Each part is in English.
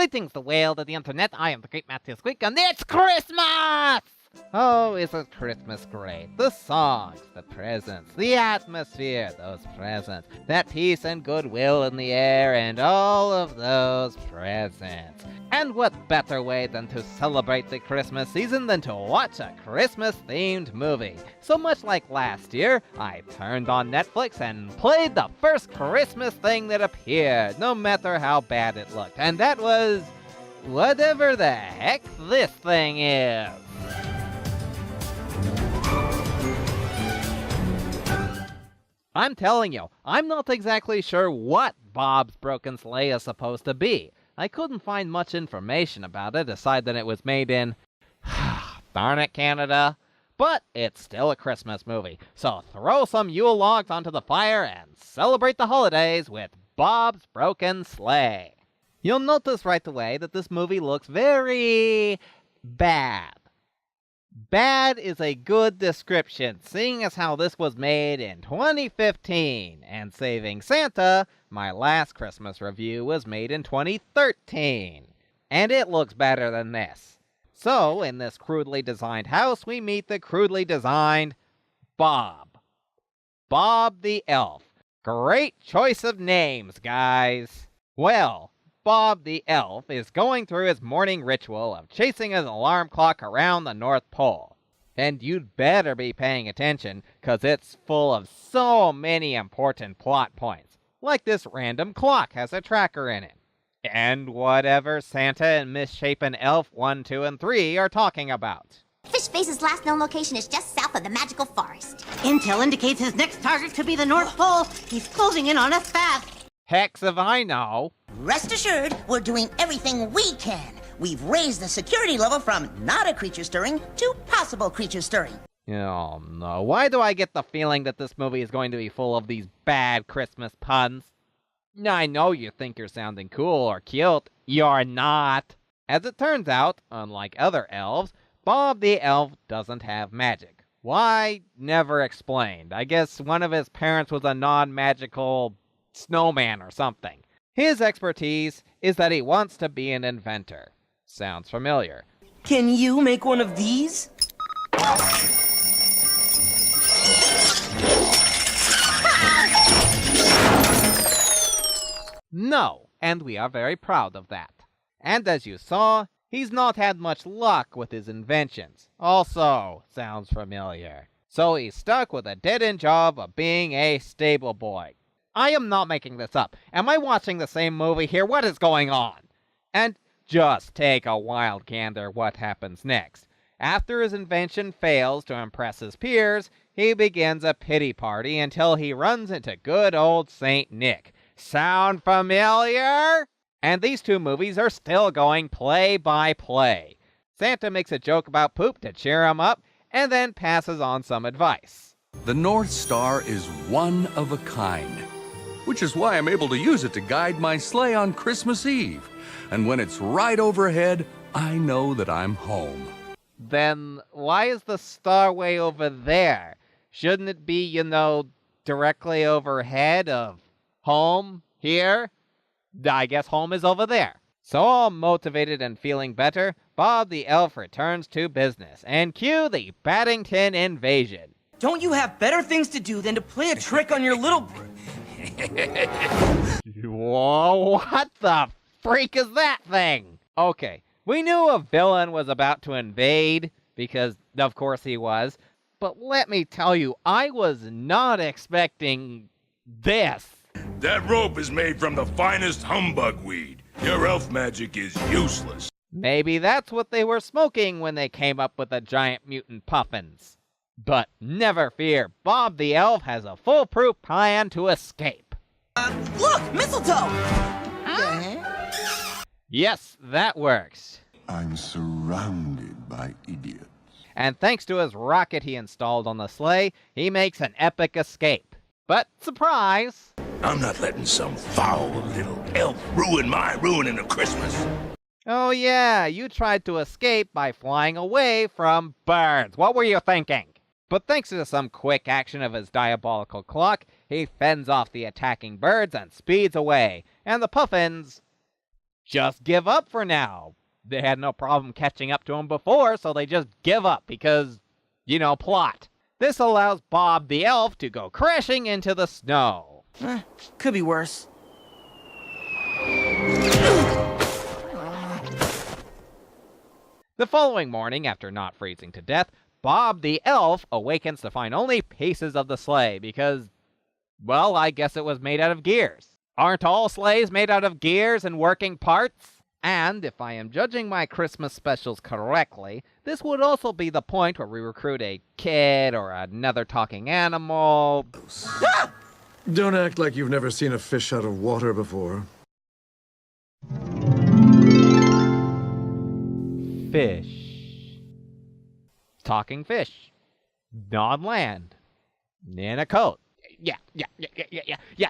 Greetings the world of the internet, I am the great Matthew Squeak, and it's Christmas! Oh, isn't Christmas great? The songs, the presents, the atmosphere, those presents, that peace and goodwill in the air, and all of those presents. And what better way than to celebrate the Christmas season than to watch a Christmas-themed movie? So much like last year, I turned on Netflix and played the first Christmas thing that appeared, no matter how bad it looked, and that was whatever the heck this thing is. I'm telling you, I'm not exactly sure what Bob's Broken Sleigh is supposed to be. I couldn't find much information about it aside that it was made in, darn it, Canada. But it's still a Christmas movie, so throw some Yule logs onto the fire and celebrate the holidays with Bob's Broken Sleigh. You'll notice right away that this movie looks very bad. Bad is a good description, seeing as how this was made in 2015, and Saving Santa, my last Christmas review, was made in 2013. And it looks better than this. So, in this crudely designed house, we meet the crudely designed Bob. Bob the Elf. Great choice of names, guys. Well, Bob the Elf is going through his morning ritual of chasing his alarm clock around the North Pole. And you'd better be paying attention, cause it's full of so many important plot points. Like this random clock has a tracker in it. And whatever Santa and Misshapen Elf 1, 2, and 3 are talking about. Fishface's last known location is just south of the magical forest. Intel indicates his next target could be the North Pole. He's closing in on us fast. Hex if I know. Rest assured, we're doing everything we can. We've raised the security level from not a creature stirring to possible creature stirring. Oh no, why do I get the feeling that this movie is going to be full of these bad Christmas puns? I know you think you're sounding cool or cute. You're not. As it turns out, unlike other elves, Bob the Elf doesn't have magic. Why? Never explained. I guess one of his parents was a non-magical snowman or something. His expertise is that he wants to be an inventor. Sounds familiar. Can you make one of these? No, and we are very proud of that. And as you saw, he's not had much luck with his inventions. Also, sounds familiar. So he's stuck with a dead-end job of being a stable boy. I am not making this up. Am I watching the same movie here? What is going on? And just take a wild gander what happens next. After his invention fails to impress his peers, he begins a pity party until he runs into good old Saint Nick. Sound familiar? And these two movies are still going play by play. Santa makes a joke about poop to cheer him up, and then passes on some advice. The North Star is one of a kind, which is why I'm able to use it to guide my sleigh on Christmas Eve. And when it's right overhead, I know that I'm home. Then why is the star way over there? Shouldn't it be, directly overhead of home here? I guess home is over there. So all motivated and feeling better, Bob the Elf returns to business. And cue the Paddington invasion. Don't you have better things to do than to play a trick on your little... Whoa, what the freak is that thing? Okay, we knew a villain was about to invade, because of course he was. But let me tell you, I was not expecting this. That rope is made from the finest humbug weed. Your elf magic is useless. Maybe that's what they were smoking when they came up with the giant mutant puffins. But never fear, Bob the Elf has a foolproof plan to escape. Look! Mistletoe! Yes, that works. I'm surrounded by idiots. And thanks to his rocket he installed on the sleigh, he makes an epic escape. But surprise! I'm not letting some foul little elf ruin my ruining of Christmas. Oh yeah, you tried to escape by flying away from birds. What were you thinking? But thanks to some quick action of his diabolical clock, he fends off the attacking birds and speeds away, and the puffins just give up for now. They had no problem catching up to him before, so they just give up because, plot. This allows Bob the elf to go crashing into the snow. Could be worse. The following morning, after not freezing to death, Bob the elf awakens to find only pieces of the sleigh because, well, I guess it was made out of gears. Aren't all sleighs made out of gears and working parts? And if I am judging my Christmas specials correctly, this would also be the point where we recruit a kid or another talking animal. Don't act like you've never seen a fish out of water before. Fish. Talking fish. On land. In a coat. Yeah.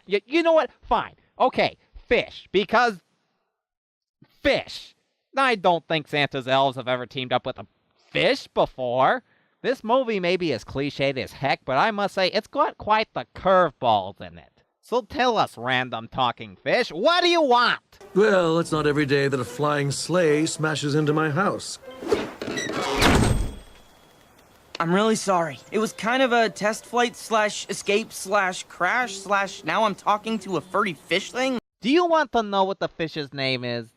You know what? Fine. Okay, fish. Because fish. I don't think Santa's elves have ever teamed up with a fish before. This movie may be as cliched as heck, but I must say it's got quite the curveballs in it. So tell us, random talking fish, what do you want? Well, it's not every day that a flying sleigh smashes into my house. I'm really sorry. It was kind of a test flight / escape / crash / now I'm talking to a furry fish thing. Do you want to know what the fish's name is?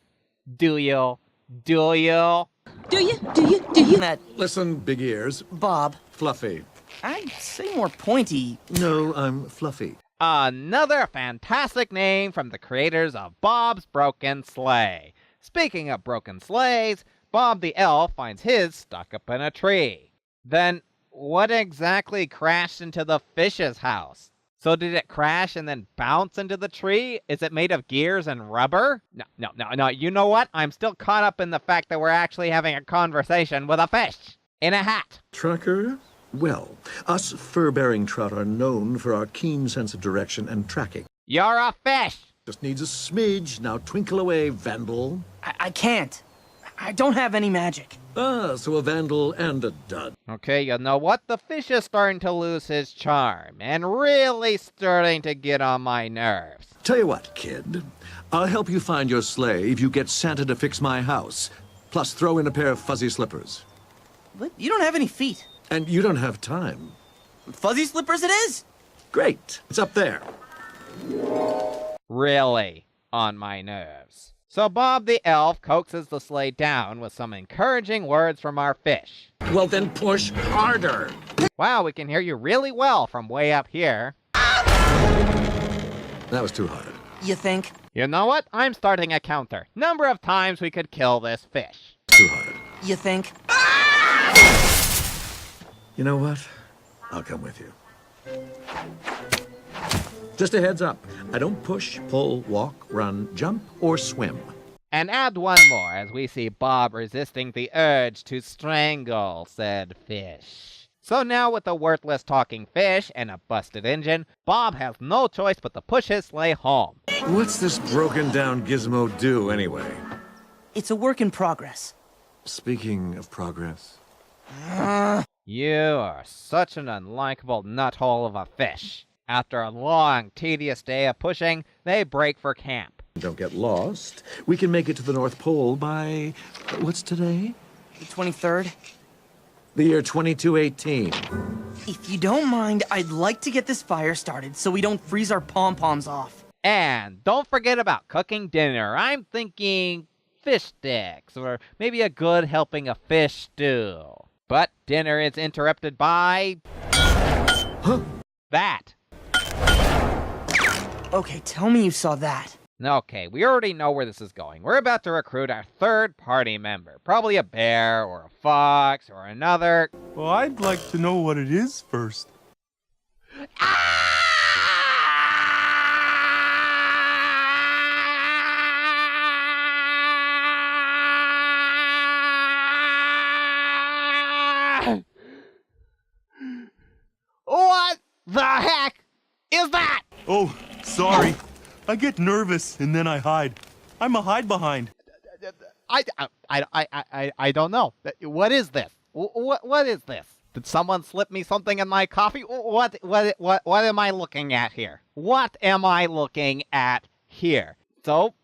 Do you? Do you? Do you? That Listen, big ears. Bob. Fluffy. I'd say more pointy. No, I'm Fluffy. Another fantastic name from the creators of Bob's Broken Sleigh. Speaking of broken sleighs, Bob the elf finds his stuck up in a tree. Then, what exactly crashed into the fish's house? So did it crash and then bounce into the tree? Is it made of gears and rubber? No. You know what? I'm still caught up in the fact that we're actually having a conversation with a fish in a hat. Tracker? Well, us fur-bearing trout are known for our keen sense of direction and tracking. You're a fish! Just needs a smidge. Now twinkle away, Vandal. I can't. I don't have any magic. Ah, so a Vandal and a dud. Okay, you know what? The fish is starting to lose his charm and really starting to get on my nerves. Tell you what, kid. I'll help you find your sleigh if you get Santa to fix my house. Plus throw in a pair of fuzzy slippers. What? You don't have any feet. And you don't have time. Fuzzy slippers it is? Great. It's up there. Really on my nerves. So Bob the elf coaxes the sleigh down with some encouraging words from our fish. Well, then push harder. Wow, we can hear you really well from way up here. That was too hard. You think? You know what? I'm starting a counter. Number of times we could kill this fish. Too hard. You think? You know what? I'll come with you. Just a heads up. I don't push, pull, walk, run, jump, or swim. And add one more as we see Bob resisting the urge to strangle said fish. So now with a worthless talking fish and a busted engine, Bob has no choice but to push his sleigh home. What's this broken down gizmo do anyway? It's a work in progress. Speaking of progress. You are such an unlikable nuthole of a fish. After a long, tedious day of pushing, they break for camp. Don't get lost. We can make it to the North Pole by... what's today? The 23rd? The year 2218. If you don't mind, I'd like to get this fire started so we don't freeze our pom-poms off. And don't forget about cooking dinner. I'm thinking fish sticks, or maybe a good helping of fish stew. But dinner is interrupted by... Huh? that. Okay, tell me you saw that. Okay, we already know where this is going. We're about to recruit our third party member. Probably a bear, or a fox, or another... Well, I'd like to know what it is first. What the heck is that? Oh, sorry. I get nervous and then I hide. I'm a hide behind. I don't know. What is this? What is this? Did someone slip me something in my coffee? What am I looking at here? What am I looking at here? So,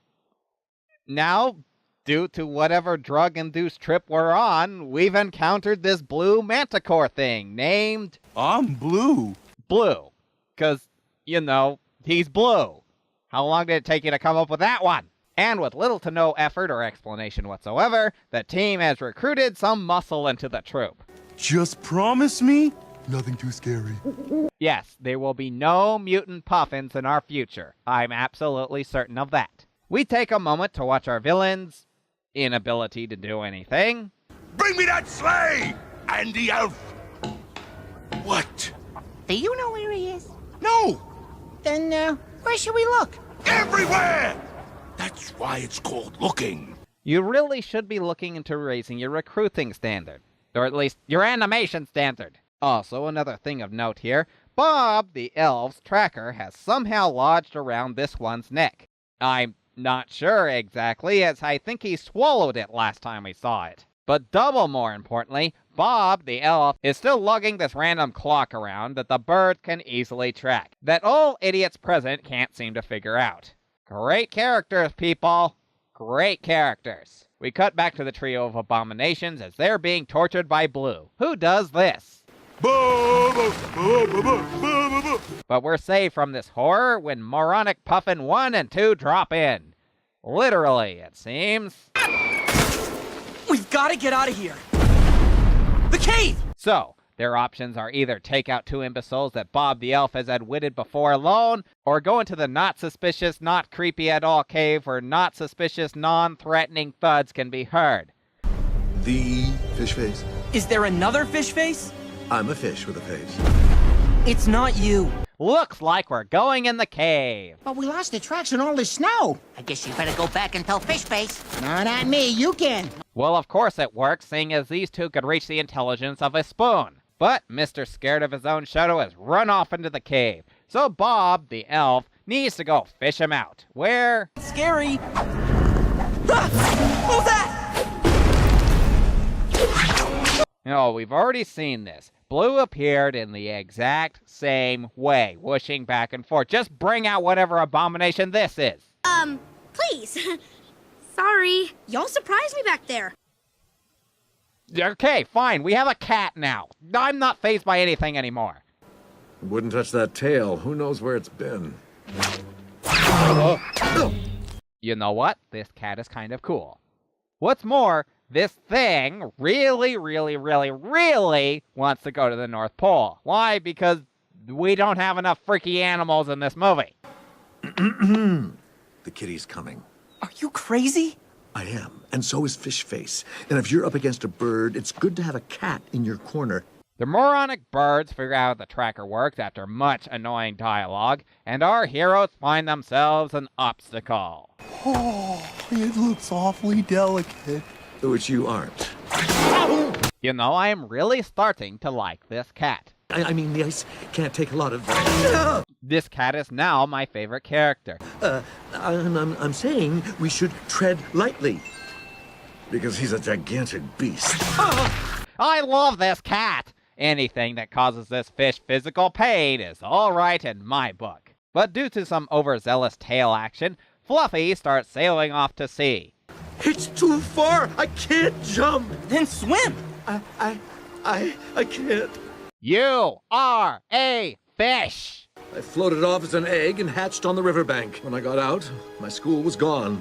Now, due to whatever drug-induced trip we're on, we've encountered this blue manticore thing named... I'm blue. Blue. 'Cause, you know, he's blue. How long did it take you to come up with that one? And with little to no effort or explanation whatsoever, the team has recruited some muscle into the troop. Just promise me nothing too scary. Yes, there will be no mutant puffins in our future. I'm absolutely certain of that. We take a moment to watch our villains' inability to do anything. Bring me that sleigh! And the elf! What? Do you know where he is? No! Then, where should we look? Everywhere! That's why it's called looking. You really should be looking into raising your recruiting standard. Or at least your animation standard. Also, another thing of note here, Bob, the elf's tracker, has somehow lodged around this one's neck. I'm not sure exactly, as I think he swallowed it last time we saw it. But double more importantly, Bob, the elf, is still lugging this random clock around that the bird can easily track, that all idiots present can't seem to figure out. Great characters, people. Great characters. We cut back to the trio of abominations as they're being tortured by Blue. Who does this? But we're saved from this horror when moronic Puffin 1 and 2 drop in. Literally, it seems. We've got to get out of here. The cave! So, their options are either take out two imbeciles that Bob the Elf has outwitted before alone, or go into the not suspicious, not creepy at all cave where not suspicious, non-threatening thuds can be heard. The fish face? Is there another fish face? I'm a fish with a face. It's not you. Looks like we're going in the cave. But we lost the tracks in all this snow. I guess you better go back and tell Fishface. No, not me. You can. Well, of course it works, seeing as these two could reach the intelligence of a spoon. But Mr. Scared of his own shadow has run off into the cave. So Bob, the elf, needs to go fish him out. Where? Scary. Ah! What was that? Oh, we've already seen this. Blue appeared in the exact same way, whooshing back and forth. Just bring out whatever abomination this is. Please. Sorry. Y'all surprised me back there. Okay, fine. We have a cat now. I'm not fazed by anything anymore. Wouldn't touch that tail. Who knows where it's been? You know what? This cat is kind of cool. What's more, this thing really wants to go to the North Pole. Why? Because we don't have enough freaky animals in this movie. The kitty's coming. Are you crazy? I am, and so is Fish Face. And if you're up against a bird, it's good to have a cat in your corner. The moronic birds figure out the tracker works after much annoying dialogue, and our heroes find themselves an obstacle. Oh, it looks awfully delicate. Which you aren't. You know, I am really starting to like this cat. I mean, the ice can't take a lot of that. This cat is now my favorite character. I'm saying we should tread lightly. Because he's a gigantic beast. I love this cat! Anything that causes this fish physical pain is alright in my book. But due to some overzealous tail action, Fluffy starts sailing off to sea. It's too far! I can't jump! Then swim! I can't. You are a fish! I floated off as an egg and hatched on the riverbank. When I got out, my school was gone.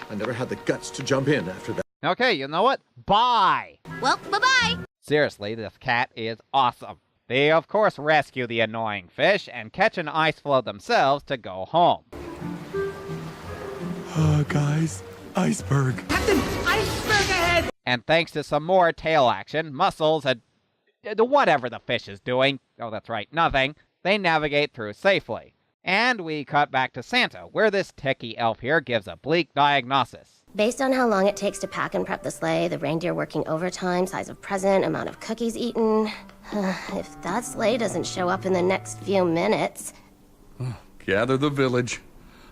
I never had the guts to jump in after that. Okay, you know what? Bye! Well, bye-bye. Seriously, this cat is awesome. They, of course, rescue the annoying fish and catch an ice floe themselves to go home. Guys, iceberg. Captain, iceberg ahead! And thanks to some more tail action, Muscles and whatever the fish is doing, oh, that's right, nothing, they navigate through safely. And we cut back to Santa, where this techie elf here gives a bleak diagnosis. Based on how long it takes to pack and prep the sleigh, the reindeer working overtime, size of present, amount of cookies eaten, if that sleigh doesn't show up in the next few minutes... Gather the village.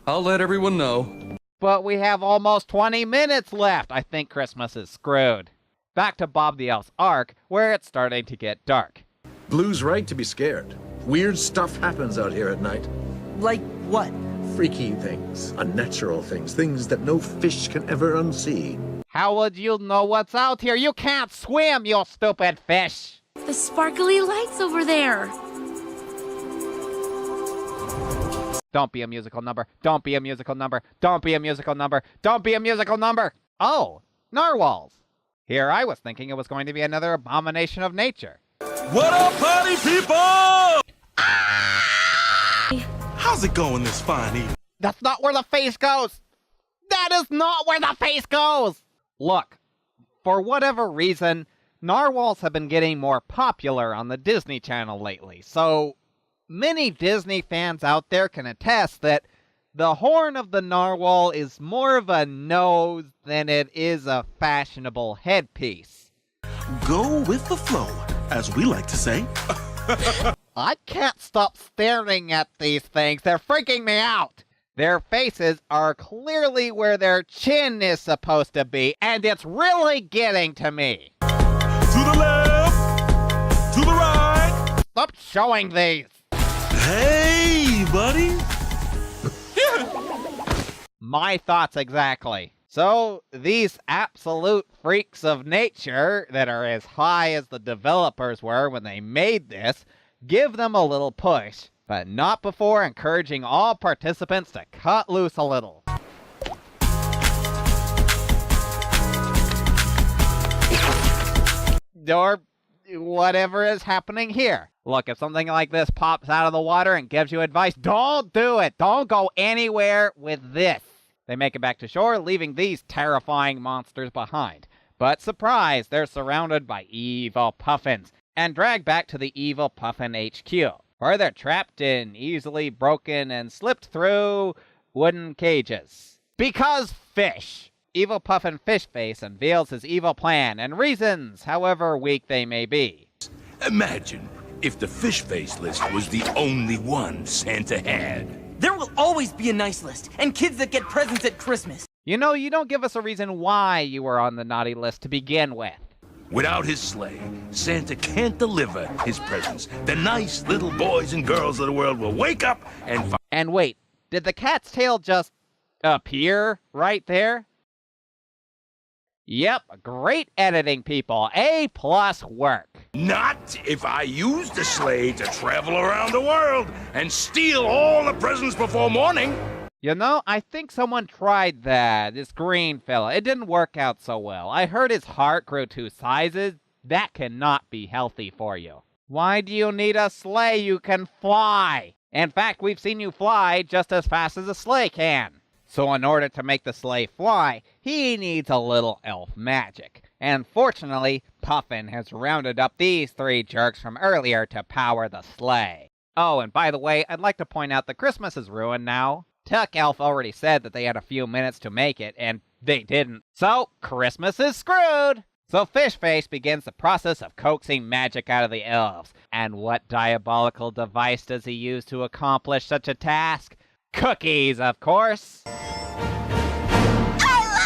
I'll let everyone know. But we have almost 20 minutes left. I think Christmas is screwed. Back to Bob the Elf's arc, where it's starting to get dark. Blue's right to be scared. Weird stuff happens out here at night. Like what? freaky things, unnatural things, things that no fish can ever unsee. How would you know what's out here? You can't swim, you stupid fish! The sparkly lights over there. Don't be a musical number. Don't be a musical number. Don't be a musical number. Don't be a musical number. Oh, narwhals. Here I was thinking it was going to be another abomination of nature. What up, party people? How's it going this fine evening? That's not where the face goes. That is not where the face goes. Look, for whatever reason, narwhals have been getting more popular on the Disney Channel lately, so many Disney fans out there can attest that the horn of the narwhal is more of a nose than it is a fashionable headpiece. Go with the flow, as we like to say. I can't stop staring at these things. They're freaking me out. Their faces are clearly where their chin is supposed to be, and it's really getting to me. To the left, to the right. Stop showing these. Hey, buddy. My thoughts exactly. So, these absolute freaks of nature that are as high as the developers were when they made this, give them a little push, but not before encouraging all participants to cut loose a little. Or whatever is happening here. Look, if something like this pops out of the water and gives you advice, don't do it. Don't go anywhere with this. They make it back to shore, leaving these terrifying monsters behind. But surprise, they're surrounded by evil puffins and dragged back to the evil puffin HQ, where they're trapped in easily broken and slipped through wooden cages. Because fish! Evil puffin Fishface unveils his evil plan and reasons, however weak they may be. Imagine if the fish face list was the only one Santa had. There will always be a nice list, and kids that get presents at Christmas. You know, you don't give us a reason why you were on the naughty list to begin with. Without his sleigh, Santa can't deliver his presents. The nice little boys and girls of the world will wake up and find... And wait, did the cat's tail just appear right there? Yep, great editing, people. A+ work. Not if I use the sleigh to travel around the world and steal all the presents before morning. You know, I think someone tried that, this green fella. It didn't work out so well. I heard his heart grew 2 sizes. That cannot be healthy for you. Why do you need a sleigh? You can fly. In fact, we've seen you fly just as fast as a sleigh can. So in order to make the sleigh fly, he needs a little elf magic. And fortunately, Puffin has rounded up these 3 jerks from earlier to power the sleigh. Oh, and by the way, I'd like to point out that Christmas is ruined now. Tuck Elf already said that they had a few minutes to make it, and they didn't. So, Christmas is screwed! So Fishface begins the process of coaxing magic out of the elves. And what diabolical device does he use to accomplish such a task? Cookies, of course! I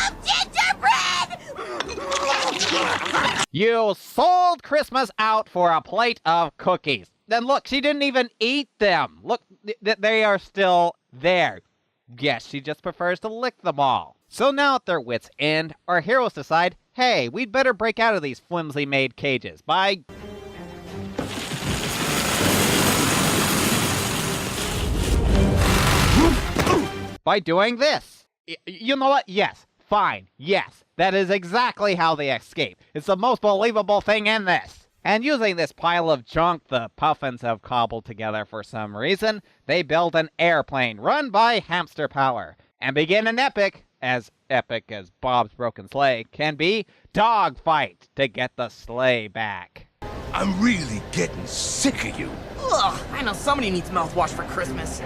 love gingerbread! You sold Christmas out for a plate of cookies. Then look, she didn't even eat them. Look, they are still there. Yes, she just prefers to lick them all. So now at their wits' end, our heroes decide, hey, we'd better break out of these flimsily made cages by... by doing this. You know what? Yes. Fine. Yes. That is exactly how they escape. It's the most believable thing in this. And using this pile of junk the Puffins have cobbled together for some reason, they build an airplane run by hamster power and begin an epic as Bob's Broken Sleigh can be, dogfight to get the sleigh back. I'm really getting sick of you. Ugh, I know somebody needs mouthwash for Christmas.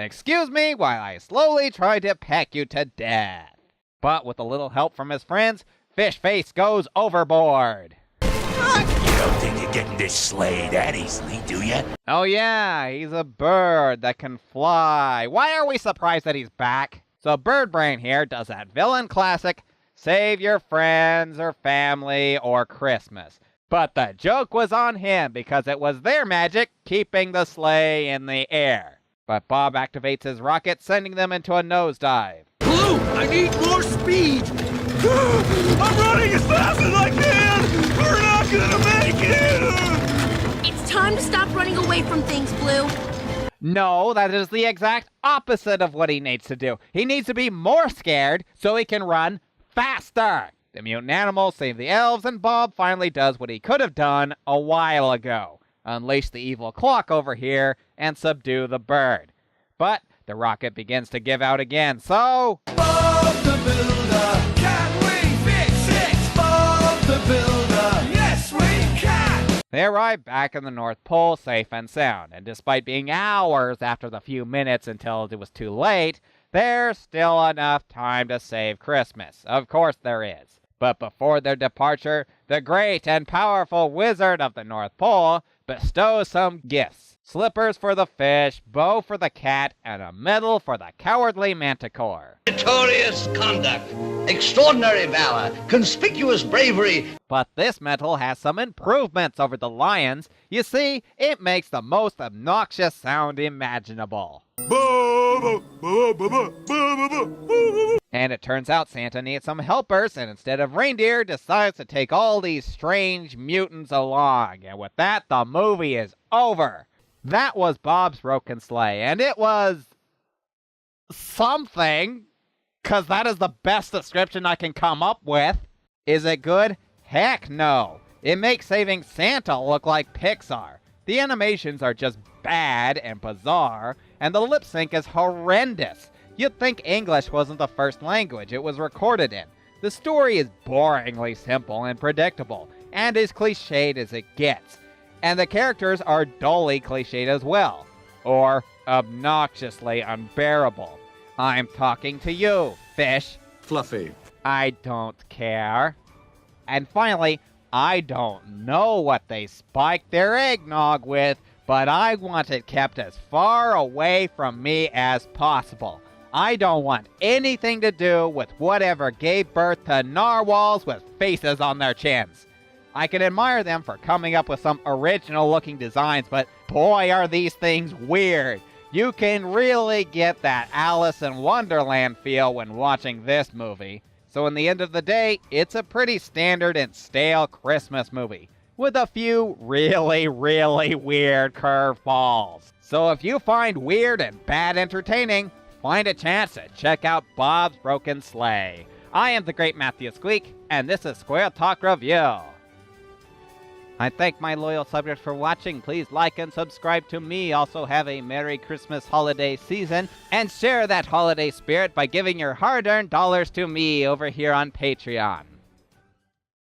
Excuse me while I slowly try to peck you to death. But with a little help from his friends, Fishface goes overboard. You don't think you're getting this sleigh that easily, do you? Oh yeah, he's a bird that can fly. Why are we surprised that he's back? So Bird Brain here does that villain classic, save your friends or family or Christmas. But the joke was on him because it was their magic keeping the sleigh in the air. But Bob activates his rocket, sending them into a nosedive. Blue, I need more speed! I'm running as fast as I can! We're not gonna make it! It's time to stop running away from things, Blue. No, that is the exact opposite of what he needs to do. He needs to be more scared so he can run faster. The mutant animals save the elves, and Bob finally does what he could have done a while ago. Unleash the evil clock over here and subdue the bird. But the rocket begins to give out again, so... Bob the Builder, can we fix it? Bob the Builder, yes we can! They arrive back in the North Pole safe and sound, and despite being hours after the few minutes until it was too late, there's still enough time to save Christmas. Of course there is. But before their departure, the great and powerful wizard of the North Pole bestows some gifts. Slippers for the fish, bow for the cat, and a medal for the cowardly manticore. Victorious conduct, extraordinary valor, conspicuous bravery. But this medal has some improvements over the lions. You see, it makes the most obnoxious sound imaginable. And it turns out Santa needs some helpers, and instead of reindeer, decides to take all these strange mutants along. And with that, the movie is over. That was Bob's Broken Sleigh, and it was... something. 'Cause that is the best description I can come up with. Is it good? Heck no. It makes Saving Santa look like Pixar. The animations are just bad and bizarre, and the lip sync is horrendous. You'd think English wasn't the first language it was recorded in. The story is boringly simple and predictable, and as cliched as it gets. And the characters are dully cliched as well, or obnoxiously unbearable. I'm talking to you, fish. Fluffy. I don't care. And finally, I don't know what they spike their eggnog with, but I want it kept as far away from me as possible. I don't want anything to do with whatever gave birth to narwhals with faces on their chins. I can admire them for coming up with some original looking designs, but boy are these things weird. You can really get that Alice in Wonderland feel when watching this movie. So in the end of the day, it's a pretty standard and stale Christmas movie, with a few really weird curveballs. So if you find weird and bad entertaining, find a chance to check out Bob's Broken Sleigh. I am the great Matthew Squeak, and this is Squirrel Talk Review. I thank my loyal subjects for watching. Please like and subscribe to me. Also have a Merry Christmas holiday season. And share that holiday spirit by giving your hard-earned dollars to me over here on Patreon.